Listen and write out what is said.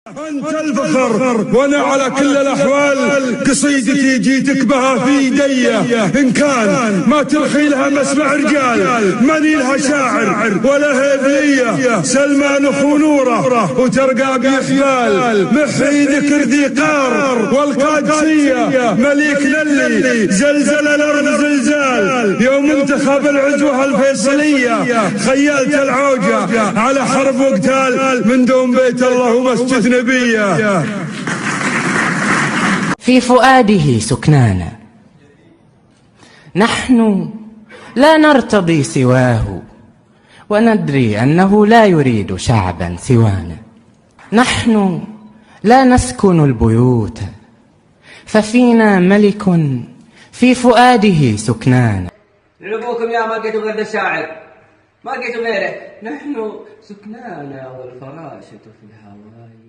أنت الفخر وأنا على كل الأحوال قصيدتي جيتك بها في يدي، إن كان ما ترخي لها مسمع رجال ماني لها شاعر ولا هيبلية. سلمان أخو نوره وترقى بإحبال، محي ذكر ذي قار والقادسية مليكنا اللي زلزل الأرض زلزال. يوم انتخب العزوة الفيصلية خيلت العوجة على حرب وقتال من دون بيت الله ومسجد نبيه. في فؤاده سكنانا، نحن لا نرتضي سواه، وندري أنه لا يريد شعبا سوانا. نحن لا نسكن البيوت، ففينا ملك في فؤاده سكنانا. لعبوكم يا ما لقيتوا غير الشاعر، ما لقيتوا غيره. نحن سكنانا والفراشة في الهواء.